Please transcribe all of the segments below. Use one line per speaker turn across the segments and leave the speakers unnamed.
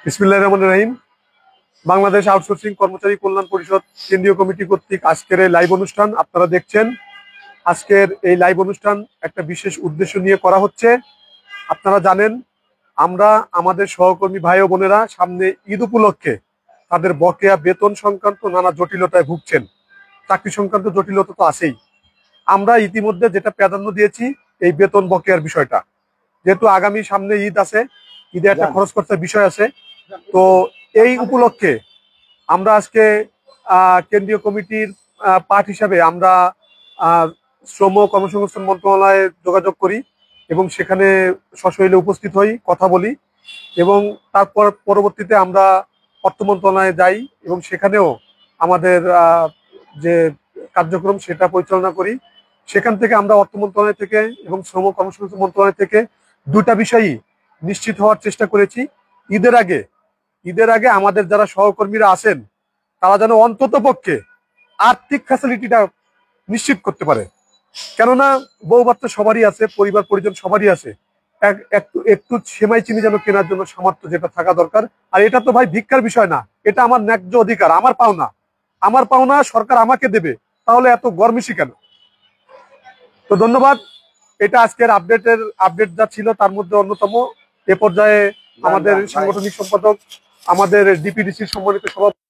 বিসমিল্লাহির রহমানির রহিম। বাংলাদেশ আউটসোর্সিং কর্মচারী কল্যাণ পরিষদ কেন্দ্রীয় কমিটি কর্তৃক আজকের এই লাইভ অনুষ্ঠান আপনারা দেখছেন। আজকের এই লাইভ অনুষ্ঠান একটা বিশেষ উদ্দেশ্য নিয়ে করা হচ্ছে। আপনারা জানেন আমরা আমাদের সহকর্মী ভাই ও বোনেরা সামনে ঈদ উপলক্ষে তাদের বকেয়া বেতন সংক্রান্ত নানা জটিলতায় ভুগছেন। চাকরি সংক্রান্ত জটিলতা তো আছেই। আমরা ইতিমধ্যে যেটা প্রাধান্য দিয়েছি এই বেতন বকেয়ার বিষয়টা, যেহেতু আগামী সামনে ঈদ আছে, ঈদে একটা খরচ খরচার বিষয় আছে। তো এই উপলক্ষে আমরা আজকে কেন্দ্রীয় কমিটির পার্ট হিসাবে আমরা শ্রম কর্মসংস্থান মন্ত্রণালয়ে যোগাযোগ করি এবং সেখানে সশরীরে উপস্থিত হই, কথা বলি এবং তারপর পরবর্তীতে আমরা অর্থ মন্ত্রণালয়ে যাই এবং সেখানেও আমাদের যে কার্যক্রম সেটা পরিচালনা করি। সেখান থেকে আমরা অর্থ মন্ত্রণালয় থেকে এবং শ্রম কর্মসংস্থান মন্ত্রণালয় থেকে দুটা বিষয়ই নিশ্চিত হওয়ার চেষ্টা করেছি। ঈদের আগে আমাদের যারা সহকর্মীরা আছেন তারা যেন অন্তত পক্ষে আর্থিক ফ্যাসিলিটিটা নিশ্চিত করতে পারে। কেননা বউ বাচ্চা সবারই আছে, পরিবার পরিজন সবারই আছে, একটু সেমাই চিনি যেন কেনার জন্য সামর্থ্য যেটা থাকা দরকার। আর এটা তো ভাই ভিক্ষার বিষয় না, এটা আমার ন্যায্য অধিকার, আমার পাওনা সরকার আমাকে দেবে, তাহলে এত গরমিশি কেন? তো ধন্যবাদ। এটা আজকের আপডেট যা ছিল তার মধ্যে অন্যতম। এ পর্যায়ে আমাদের সাংগঠনিক সম্পাদক, আমাদের ডিপিডিসির সম্মানিত সভাপতি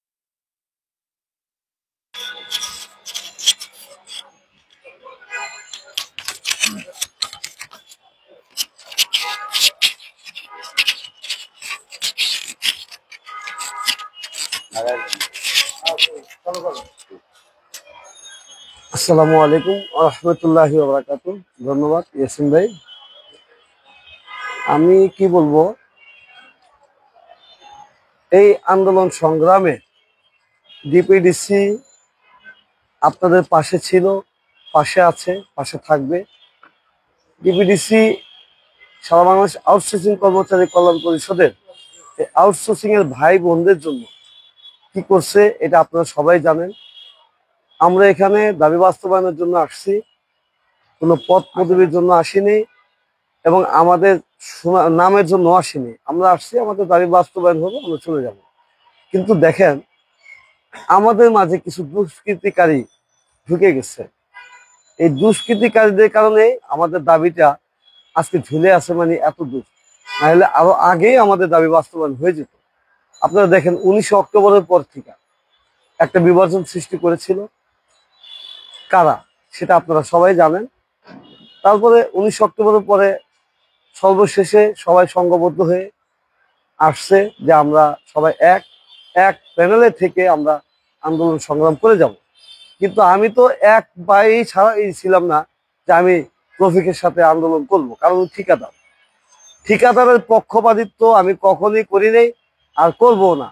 আসসালামু আলাইকুম রহমতুল্লাহি ওয়া বারাকাতুহু। ধন্যবাদ ইয়াসিন ভাই। আমি কি বলবো, এই আন্দোলন সংগ্রামে ডিপিডিসি আপনাদের পাশে ছিল, পাশে আছে, পাশে থাকবে। ডিপিডিসি সারা বাংলাদেশ আউটসোর্সিং কর্মচারী কল্যাণ পরিষদের এই আউটসোর্সিং এর ভাই বোনদের জন্য কি করছে এটা আপনারা সবাই জানেন। আমরা এখানে দাবি বাস্তবায়নের জন্য আসছি, কোনো পদ পদবীর জন্য আসিনি এবং আমাদের নামের জন্য আসিনি। আমরা আসছি, আমাদের দাবি বাস্তবায়ন হলো, আমরা চলে যাব। কিন্তু দেখেন, আমাদের মাঝে কিছু দুষ্কৃতিকারী ঢুকে গেছে। এই দুষ্কৃতিকারীদের কারণে আমাদের দাবিটা আজকে ঝুলে আছে, মানে এত দূর। নাহলে আরো আগেই আমাদের দাবি বাস্তবায়ন হয়ে যেত। আপনারা দেখেন 19 অক্টোবরের পর থেকে একটা বিভাজন সৃষ্টি করেছিল কারা, সেটা আপনারা সবাই জানেন। তারপরে 19 অক্টোবরের পরে সর্বশেষে সবাই সংঘবদ্ধ হয়ে আসছে যে আমরা সবাই এক প্যানেলে থেকে আমরা আন্দোলন সংগ্রাম করে যাব। কিন্তু আমি তো এক বাই ছাড়াই ছিলাম না যে আমি রফিকের সাথে আন্দোলন করব, কারণ ঠিকাদারের পক্ষপাতিত্ব আমি কখনোই করি নাই আর করবো না।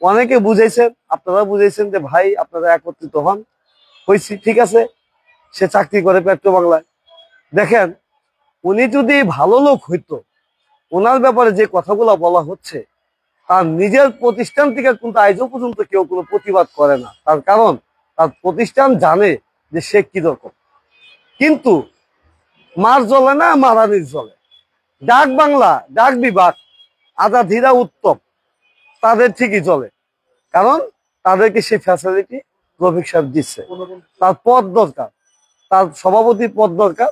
অনেকে বুঝাইছেন, আপনারা বুঝাইছেন যে ভাই আপনারা একত্রিত হন, হয়েছি, ঠিক আছে। সে চাকরি করে পেট্রো বাংলায়। দেখেন, উনি যদি ভালো লোক হইতো, ওনার ব্যাপারে যে কথাগুলো বলা হচ্ছে তার নিজের প্রতিষ্ঠান থেকে কিন্তু আজও পর্যন্ত কেউ কোনো প্রতিবাদ করে না। তার কারণ তার প্রতিষ্ঠান জানে যে সে কি রকম। কিন্তু মার জ্বলে না, মারানির জ্বলে। ডাক বাংলা, ডাক বিভাগ, আজাধিরা উত্তম, তাদের ঠিকই চলে, কারণ তাদেরকে সেই ফ্যাসিলিটি রফিক সাহেব দিচ্ছে। তার পদ দরকার, তার সভাপতির পদ দরকার।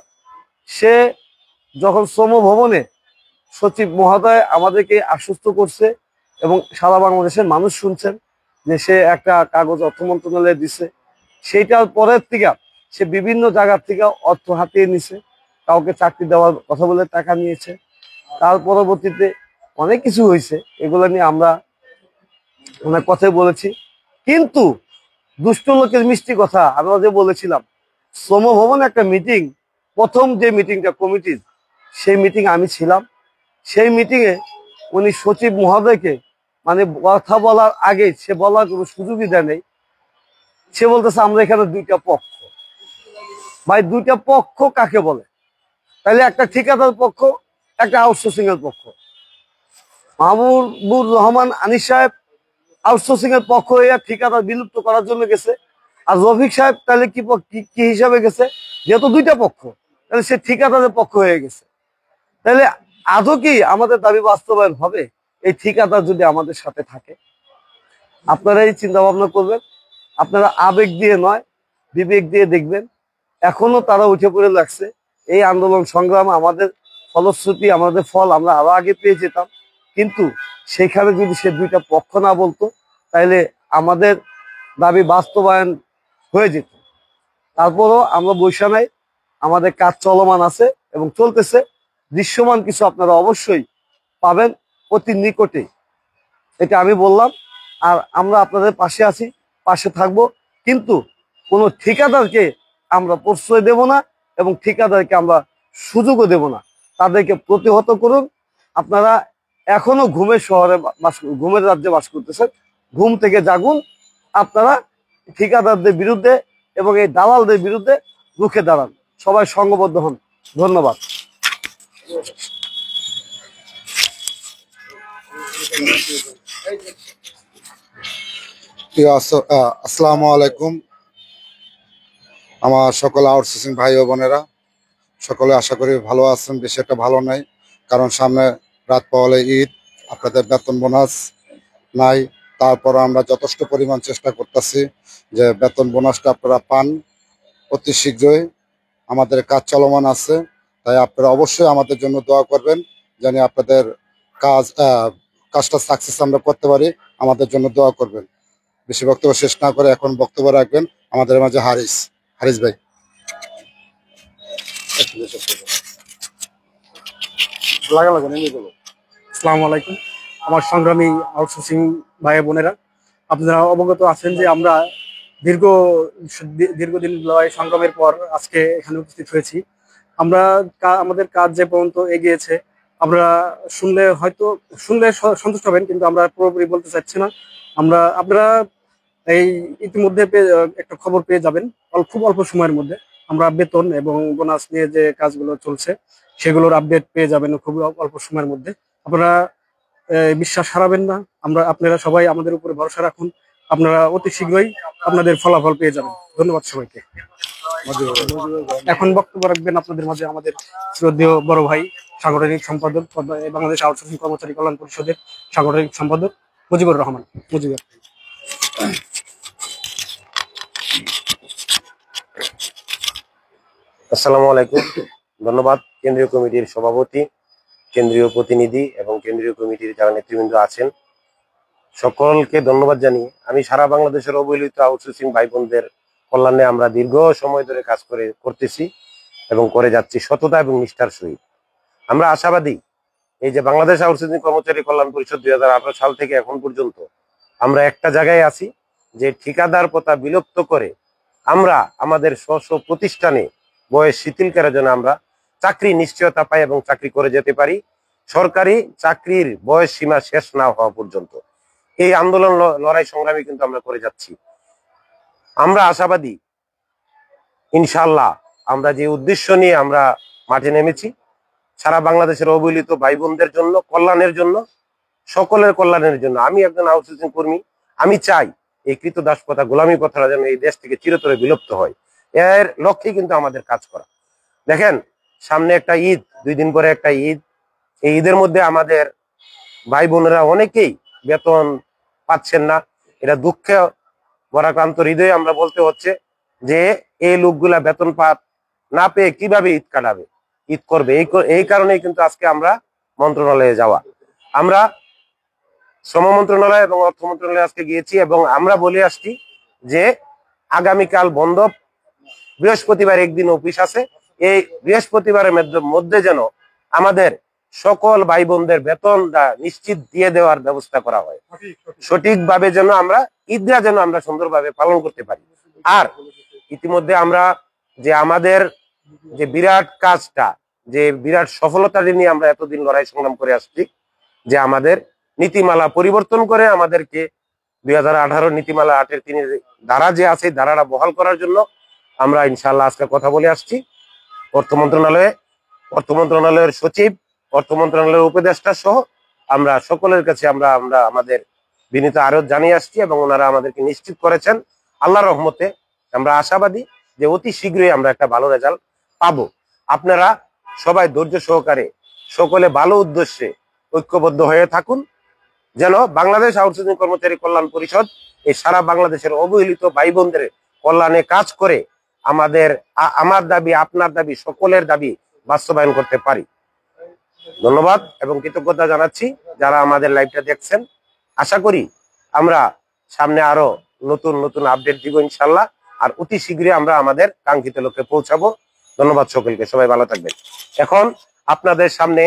সে যখন শ্রম ভবনে সচিব মহোদয় আমাদেরকে আশ্বস্ত করছে এবং সারা বাংলাদেশের মানুষ শুনছেন যে সে একটা কাগজ অর্থ মন্ত্রণালয়ে দিছে, সেইটার পরের থেকে সে বিভিন্ন জায়গার থেকে অর্থ হাতিয়ে নিছে, কাউকে চাকরি দেওয়ার কথা বলে টাকা নিয়েছে। তার পরবর্তীতে অনেক কিছু হয়েছে, এগুলো নিয়ে আমরা অনেক কথাই বলেছি। কিন্তু দুষ্ট লোকের মিষ্টি কথা আমরা যে বলেছিলাম, শ্রম ভবনে একটা মিটিং, প্রথম যে মিটিংটা কমিটির, সেই মিটিং আমি ছিলাম। সেই মিটিংয়ে উনি সচিব মহোদয়কে মানে কথা বলার আগে সে বলার কোনো সুযোগই দেয় নেই। সে বলতেছে আমরা এখানে দুইটা পক্ষ। ভাই, দুইটা পক্ষ কাকে বলে? তাহলে একটা ঠিকাদার পক্ষ, একটা আউটসোর্সিং এর পক্ষ। মাহবুবুর রহমান আনিস সাহেব আউটসোর্সিং এর পক্ষ হয়ে ঠিকাদার বিলুপ্ত করার জন্য গেছে। আর রফিক সাহেব তাহলে কি হিসাবে গেছে? যেহেতু দুইটা পক্ষ, তাহলে সে ঠিকাদারের পক্ষ হয়ে গেছে। তাহলে আদৌ কি আমাদের দাবি বাস্তবায়ন হবে এই ঠিকাদার যদি আমাদের সাথে থাকে? আপনারা এই চিন্তা ভাবনা করবেন, আপনারা আবেগ দিয়ে নয় বিবেক দিয়ে দেখবেন। এখনো তারা উঠে পড়ে লাগছে। এই আন্দোলন সংগ্রাম আমাদের ফলশ্রুতি, আমাদের ফল আমরা আরো আগে পেয়ে যেতাম, কিন্তু সেখানে যদি সে দুইটা পক্ষ না বলতো তাহলে আমাদের দাবি বাস্তবায়ন হয়ে যেত। তারপরও আমরা বৈশা নাই, আমাদের কাজ চলমান আছে এবং চলতেছে। দৃশ্যমান কিছু আপনারা অবশ্যই পাবেন অতি নিকটে, এটা আমি বললাম। আর আমরা আপনাদের পাশে আছি, পাশে থাকব, কিন্তু কোনো ঠিকাদারকে আমরা প্রশ্রয় দেব না এবং ঠিকাদারকে আমরা সুযোগও দেব না। তাদেরকে প্রতিহত করুন। আপনারা এখনো ঘুমের রাজ্যে বাস করতেছেন, ঘুম থেকে জাগুন। আপনারা ঠিকাদারদের বিরুদ্ধে এবং এই দালালদের বিরুদ্ধে রুখে দাঁড়ান। সবাই সংঘবদ্ধ হন। ধন্যবাদ।
আসসালামু আলাইকুম। আমার সকল আউটসোর্সিং ভাই ও বোনেরা, সকলে আশা করি ভালো আছেন। বেশি একটা ভালো নাই, কারণ সামনে রাত পাওয়ালে ঈদ, আপনাদের বেতন বোনাস নাই। তারপর আমরা যথেষ্ট পরিমাণ চেষ্টা করতেছি যে বেতন বোনাসটা আপনারা পান অতি শীঘ্রই। আমাদের কাজ চলমান আছে, তাই আপনারা অবশ্যই আমাদের জন্য দোয়া করবেন, যেন আপনাদের কাজটা সাকসেস আমরা করতে পারি। আমাদের জন্য দোয়া করবেন। বেশি বক্তব্য শেষ না করে এখন বক্তব্য রাখবেন আমাদের মাঝে হারিস ভাই।
আসসালামু আলাইকুম। আমার সংগ্রামী আউটসোর্সিং ভাই বোনেরা, আপনারা অবগত আছেন যে আমরা দীর্ঘদিন লড়াই সংগ্রামের পর আজকে এখানে উপস্থিত হয়েছি। আমরা আমাদের কাজ যে পর্যন্ত এগিয়েছে, আমরা শুনলে সন্তুষ্ট হবেন, কিন্তু আমরা পুরোপুরি বলতে চাচ্ছি না। আপনারা এই ইতিমধ্যে একটা খবর পেয়ে যাবেন খুব অল্প সময়ের মধ্যে। আমরা বেতন এবং বোনাস নিয়ে যে কাজগুলো চলছে সেগুলোর আপডেট পেয়ে যাবেন খুব অল্প সময়ের মধ্যে। আপনারা বিশ্বাস হারাবেন না। আপনারা সবাই আমাদের উপরে ভরসা রাখুন। আপনারা অতি শীঘ্রই আপনাদের ফলাফল পেয়ে যাবেন। ধন্যবাদ সবাইকে। এখন বক্তব্য রাখবেন আপনাদের মাঝে আমাদের শ্রদ্ধেয় বড় ভাই, সাংগঠনিক সম্পাদক, বাংলাদেশ আউটসোর্সিং কর্মচারী কল্যাণ পরিষদের সাংগঠনিক সম্পাদক মুজিবুর রহমান। মুজিবুর।
আসসালামু আলাইকুম। ধন্যবাদ কেন্দ্রীয় কমিটির সভাপতি, কেন্দ্রীয় প্রতিনিধি এবং কেন্দ্রীয় কমিটির যারা নেতৃবৃন্দ আছেন, সকলকে ধন্যবাদ জানিয়ে আমি সারা বাংলাদেশের অবহেলিত আউটসোর্সিং ভাই বোনদের কল্যাণে আমরা দীর্ঘ সময় ধরে কাজ করতেছি এবং করে যাচ্ছি সততা এবং নিষ্ঠার সহিত। আমরা আশাবাদী এই যে বাংলাদেশ আউটসোর্সিং কর্মচারী কল্যাণ পরিষদ 2018 সাল থেকে এখন পর্যন্ত আমরা একটা জায়গায় আছি যে ঠিকাদার প্রথা বিলুপ্ত করে আমরা আমাদের স্ব প্রতিষ্ঠানে বয়স শিথিল করার জন্য আমরা চাকরি নিশ্চয়তা পাই এবং চাকরি করে যেতে পারি সরকারি চাকরির বয়স সীমা শেষ না হওয়া পর্যন্ত। এই আন্দোলন লড়াই সংগ্রামী কিন্তু আমরা করে যাচ্ছি। আমরা আশাবাদী ইনশাআল্লাহ আমরা যে উদ্দেশ্য নিয়ে আমরা মাঠে নেমেছি সারা বাংলাদেশের অবহেলিত ভাই বোনদের জন্য, কল্যাণের জন্য, সকলের কল্যাণের জন্য। আমি একজন আউটসোর্সিং কর্মী, আমি চাই এই কৃতদাস প্রথা, গোলামী প্রথাটা যেন এই দেশ থেকে চিরতরে বিলুপ্ত হয়। এর লক্ষ্যে কিন্তু আমাদের কাজ করা। দেখেন সামনে একটা ঈদ, 2 দিন পরে একটা ঈদ। এই ঈদের মধ্যে আমাদের ভাই বোনেরা অনেকেই বেতন পাচ্ছেন না। এটা দুঃখে ভরাক্রান্ত হৃদয়ে আমরা বলতে হচ্ছে যে এই লোকগুলা বেতন না পেয়ে কিভাবে ঈদ কাটাবে, ঈদ করবে। এই কারণেই কিন্তু আজকে আমরা মন্ত্রণালয়ে যাওয়া। আমরা শ্রম মন্ত্রণালয় এবং অর্থ মন্ত্রণালয়ে আজকে গিয়েছি এবং আমরা বলে আসছি যে আগামীকাল বন্ধ, বৃহস্পতিবার একদিন অফিস আছে। এই বৃহস্পতিবারের মধ্যে যেন আমাদের সকল ভাই বোনদের বেতনটা নিশ্চিত দিয়ে দেওয়ার ব্যবস্থা করা হয়, সঠিকভাবে যেন আমরা ঈদটা যেন আমরা সুন্দরভাবে পালন করতে পারি। আর ইতিমধ্যে আমরা যে আমাদের যে বিরাট কাজটা, যে বিরাট সফলতাটি নিয়ে আমরা এতদিন লড়াই সংগ্রাম করে আসছি, যে আমাদের নীতিমালা পরিবর্তন করে আমাদেরকে 2018 নীতিমালা 8-3 ধারা যে আছে ধারাটা বহাল করার জন্য আমরা ইনশাআল্লাহ আজকে কথা বলে আসছি অর্থ মন্ত্রণালয়ের সচিব, অর্থ মন্ত্রণালয়ের উপদেষ্টা সহ আমরা সকলের কাছে আমরা আমাদের বিনীত আরজ জানিয়ে আসছি এবং ওনারা আমাদেরকে নিশ্চিত করেছেন আল্লাহর রহমতে আমরা আশাবাদী যে অতি শীঘ্রই আমরা একটা ভালো রেজাল্ট পাবো। আপনারা সবাই ধৈর্য সহকারে সকলে ভালো উদ্দেশ্যে ঐক্যবদ্ধ হয়ে থাকুন, যেন বাংলাদেশ আউটসোর্সিং কর্মচারী কল্যাণ পরিষদ এই সারা বাংলাদেশের অবহেলিত ভাই বোনদের কল্যাণে কাজ করে আমার দাবি, আপনার দাবি, সকলের দাবি বাস্তবায়ন করতে পারি। ধন্যবাদ এবং কৃতজ্ঞতা জানাচ্ছি যারা আমাদের লাইভটা দেখছেন। আশা করি আমরা সামনে আরো নতুন নতুন আপডেট দিব ইনশাল্লাহ, আর অতি শীঘ্রই আমরা আমাদের কাঙ্ক্ষিত লক্ষ্যে পৌঁছাবো। ধন্যবাদ সকলকে, সবাই ভালো থাকবেন। এখন আপনাদের সামনে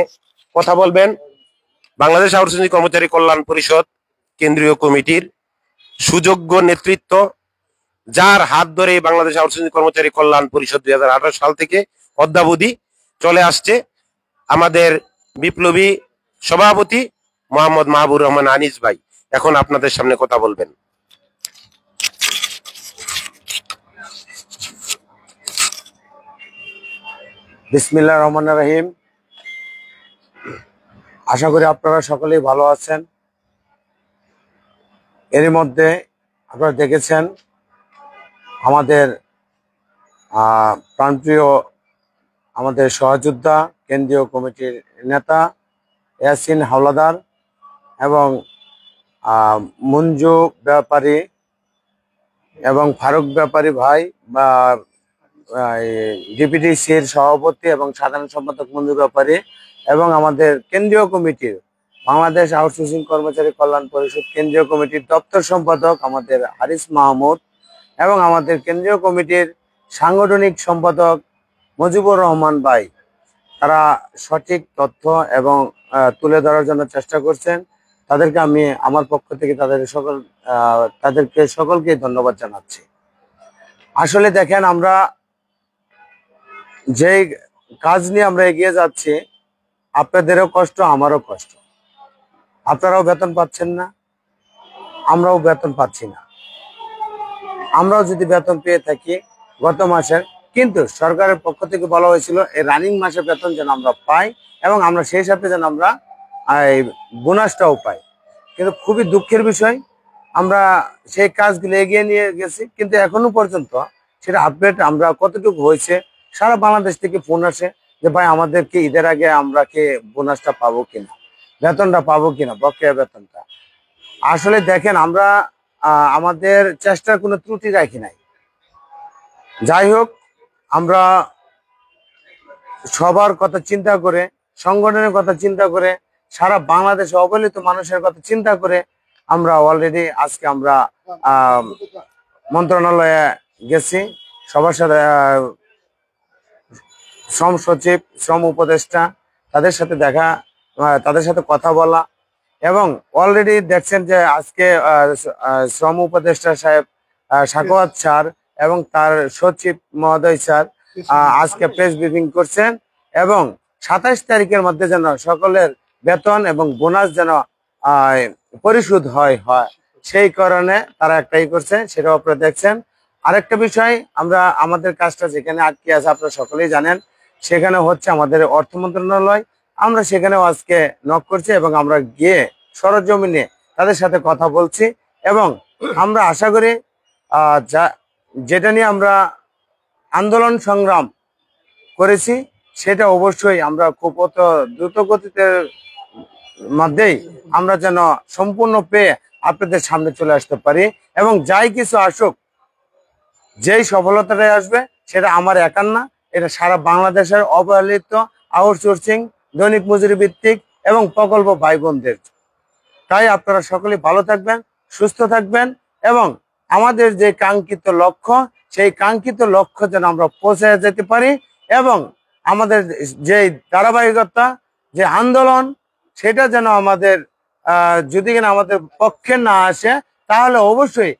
কথা বলবেন বাংলাদেশ আউটসোর্সিং কর্মচারী কল্যাণ পরিষদ কেন্দ্রীয় কমিটির সুযোগ্য নেতৃত্ব, যার হাত ধরে বাংলাদেশ আউটসোর্সিং কর্মচারী কল্যাণ পরিষদ 2018 সাল থেকে অদ্যাবধি চলে আসছে, আমাদের বিপ্লবী সভাপতি মোহাম্মদ মাহবুব রহমান আনিস ভাই এখন আপনাদের সামনে কথা বলবেন।
বিসমিল্লাহির রহমানির রহিম। আশা করি আপনারা সকলেই ভালো আছেন। এর মধ্যে আপনারা দেখেছেন আমাদের প্রাণপ্রিয় আমাদের সহযোদ্ধা কেন্দ্রীয় কমিটির নেতা ইয়াসিন হাওলাদার এবং মঞ্জু ব্যাপারী এবং ফারুক ব্যাপারী ভাই বা ডিপিডিসির সভাপতি এবং সাধারণ সম্পাদক মঞ্জু ব্যাপারী এবং আমাদের কেন্দ্রীয় কমিটির বাংলাদেশ আউটসোর্সিং কর্মচারী কল্যাণ পরিষদ কেন্দ্রীয় কমিটির দপ্তর সম্পাদক আমাদের হারিস মাহমুদ এবং আমাদের কেন্দ্রীয় কমিটির সাংগঠনিক সম্পাদক মুজিবুর রহমান ভাই, তারা সঠিক তথ্য এবং তুলে ধরার জন্য চেষ্টা করছেন। তাদেরকে আমি আমার পক্ষ থেকে তাদেরকে সকলকে ধন্যবাদ জানাচ্ছি। আসলে দেখেন, আমরা যে কাজ নিয়ে আমরা এগিয়ে যাচ্ছি, আপনাদেরও কষ্ট, আমারও কষ্ট। আপনারাও বেতন পাচ্ছেন না, আমরাও বেতন পাচ্ছি না। আমরাও যদি বেতন পেয়ে থাকি গত মাসের, কিন্তু সরকারের পক্ষ থেকে বলা হয়েছিল এই রানিং মাসের বেতন যেন আমরা পাই এবং আমরা সেই সাথে যেন আমরা এই বোনাসটাও পাই। কিন্তু খুবই দুঃখের বিষয়, আমরা সেই কাজগুলো এগিয়ে নিয়ে গেছি, কিন্তু এখনো পর্যন্ত সেটা আপডেট আমরা কতটুকু হয়েছে। সারা বাংলাদেশ থেকে ফোন আসে যে ভাই আমাদেরকে ঈদের আগে আমরা কি বোনাসটা পাবো কিনা, বেতনটা পাবো কিনা, বকেয়া বেতনটা। আসলে দেখেন, আমরা আমাদের চেষ্টার কোনো ত্রুটি রাখি নাই। যাই হোক, আমরা সবার কথা চিন্তা করে, সংগঠনের কথা চিন্তা করে, সারা বাংলাদেশে অবহেলিত মানুষের কথা চিন্তা করে আমরা অলরেডি আজকে আমরা মন্ত্রণালয়ে গেছি। সবার সাথে শ্রম সচিব, শ্রম উপদেষ্টা, তাদের সাথে দেখা, তাদের সাথে কথা বলা, এবং অলরেডি দেখছেন যে আজকে শ্রম উপদেষ্টা সাহেব সাখাওয়াত স্যার এবং তার সচিব মহোদয় স্যার আজকে প্রেস ব্রিফিং করছেন এবং 27 তারিখের মধ্যে যেন সকলের বেতন এবং বোনাস যেন পরিশোধ হয়, সেই কারণে তারা একটাই করছে, সেটাও আপনারা দেখছেন। আরেকটা বিষয়, আমরা আমাদের কাজটা যেখানে আটকে আছে আপনারা সকলেই জানেন, সেখানে হচ্ছে আমাদের অর্থ মন্ত্রণালয়। আমরা সেখানেও আজকে নক করছি এবং আমরা গিয়ে সরজমিনে তাদের সাথে কথা বলছি এবং আমরা আশা করি যেটা নিয়ে আমরা আন্দোলন সংগ্রাম করেছি সেটা অবশ্যই আমরা খুব দ্রুত গতিতে মধ্যেই আমরা যেন সম্পূর্ণ পেয়ে আপনাদের সামনে চলে আসতে পারি এবং যাই কিছু আসুক, যেই সফলতাটাই আসবে সেটা আমার একার না, এটা সারা বাংলাদেশের অবহেলিত আউটসোর্সিং, দৈনিক মজুরি ভিত্তিক এবং প্রকল্প ভাই বোনদের। তাই আপনারা সকলেই ভালো থাকবেন, সুস্থ থাকবেন এবং আমাদের যে কাঙ্ক্ষিত লক্ষ্য, সেই কাঙ্ক্ষিত লক্ষ্য যেন আমরা পৌঁছে যেতে পারি এবং আমাদের যে ধারাবাহিকতা, যে আন্দোলন, সেটা যেন আমাদের যদি কিনা আমাদের পক্ষে না আসে, তাহলে অবশ্যই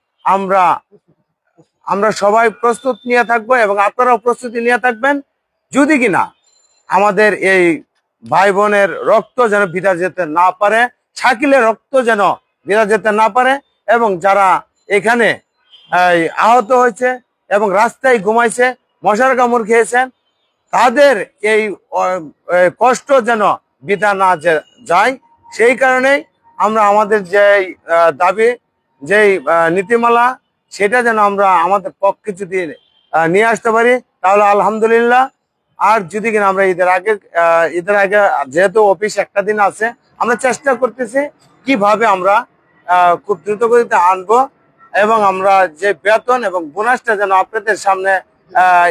আমরা সবাই প্রস্তুত নিয়ে থাকবো এবং আপনারাও প্রস্তুতি নিয়ে থাকবেন, যদি কিনা আমাদের এই ভাই বোনের রক্ত যেন ভিজা যেতে না পারে, শাকিলের রক্ত যেন ভিজা যেতে না পারে এবং যারা এখানে আহত হয়েছে এবং রাস্তায় ঘুমাইছে, মশার কামড় খেয়েছেন, তাদের এই কষ্ট যেন বৃথা না যায়। সেই কারণেই আমরা আমাদের যে দাবি, যেই নীতিমালা, সেটা যেন আমরা আমাদের পক্ষে যদি নিয়ে আসতে পারি, তাহলে আলহামদুলিল্লাহ
আর যদি কিনা আমরা ঈদের আগে যেহেতু অফিস একটা দিন আছে, আমরা চেষ্টা করতেছি কিভাবে আমরা খুব দ্রুত গতিতে আনবো এবং আমরা যে বেতন এবং বোনাসটা যেন আপনাদের সামনে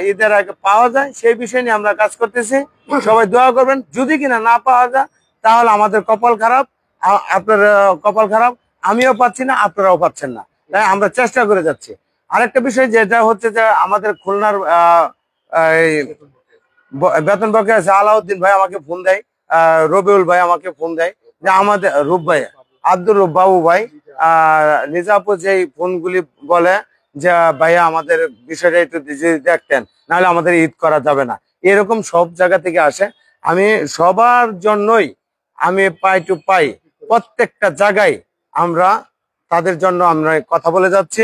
ঈদের আগে পাওয়া যায় সেই বিষয় নিয়ে আমরা কাজ করতেছি। সবাই দোয়া করবেন। যদি কিনা না পাওয়া যায় তাহলে আমাদের কপাল খারাপ, আপনার কপাল খারাপ, আমিও পাচ্ছি না, আপনারাও পাচ্ছেন না, তাই আমরা চেষ্টা করে যাচ্ছি। আরেকটা বিষয় যেটা হচ্ছে যে আমাদের খুলনার বেতন বকেয়া আছে, আলাউদ্দিন ভাই আমাকে ফোন দেয়, রবিউল ভাই আমাকে ফোন দেয় যে আমাদের রূপ ভাই, আব্দুর রূপ বাবু ভাই, নিজাপুর যে ফোনগুলি বলে যে ভাইয়া আমাদের বিষয়টা একটু দেখতেন, নাহলে আমাদের ঈদ করা যাবে না, এরকম সব জায়গা থেকে আসে। আমি সবার জন্যই আমি পাই টু পাই প্রত্যেকটা জায়গায় আমরা তাদের জন্য আমরা কথা বলে যাচ্ছি।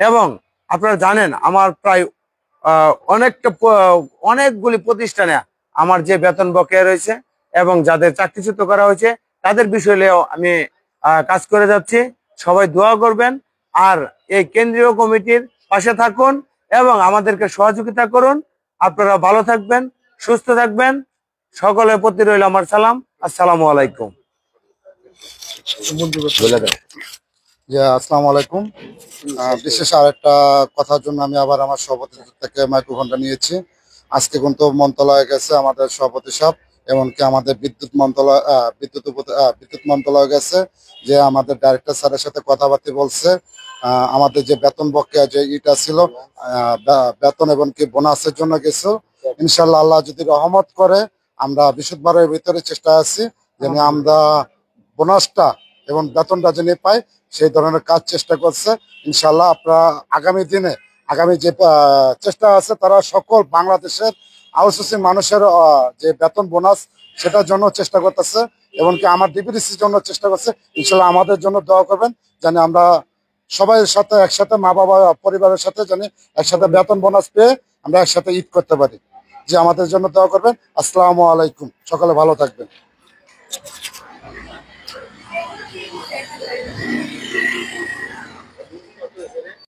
এবং আপনারা জানেন আমার প্রায় অনেকগুলি প্রতিষ্ঠানে আমার যে বেতন বকেয়া রয়েছে এবং যাদের চাকরিচ্যুত করা হয়েছে তাদের বিষয়েও আমি কাজ করে যাচ্ছি। সবাই দোয়া করবেন আর এই কেন্দ্রীয় কমিটির পাশে থাকুন এবং আমাদেরকে সহযোগিতা করুন। আপনারা ভালো থাকবেন, সুস্থ থাকবেন। সকলের প্রতি রইল আমার সালাম। আসসালামু আলাইকুম।
আসসালামু আলাইকুম। বিশেষ আরেকটা কথার জন্য আমি আবার আমার সভাপতি থেকে মাইক্রোফোনটা নিয়েছি। আজকে কিন্তু মন্ত্রণালয়ে গেছে আমাদের সভাপতি সাহেব, এমনকি আমাদের বিদ্যুৎ মন্ত্রণালয় গেছে, যে আমাদের ডাইরেক্টর স্যারের সাথে কথাবার্তা বলছে। আমাদের যে বেতন বকেয়া যে ইটা ছিল, বেতন এবং কি বোনাসের জন্য গেছে। ইনশাল্লাহ আল্লাহ যদি রহমত করে আমরা বৃহস্পতিবারের ভিতরে চেষ্টা আছি যেন আমরা বোনাসটা এবং বেতনটা যিনি পাই সেই ধরনের কাজ চেষ্টা করছে। ইনশাল্লাহ আপনারা আগামী যে চেষ্টা আছে তারা সকল বাংলাদেশের আউটসোর্সিং মানুষের যে বেতন বোনাস সেটার জন্য চেষ্টা করতেছে, এমনকি আমার ডিপিডিসির জন্য চেষ্টা করছে। ইনশাল্লাহ আমাদের জন্য দোয়া করবেন যেন আমরা সবাই সাথে একসাথে মা বাবা পরিবারের সাথে যেন একসাথে বেতন বোনাস পেয়ে আমরা একসাথে ঈদ করতে পারি। যে আমাদের জন্য দোয়া করবেন। আসসালামু আলাইকুম, সকালে ভালো থাকবেন।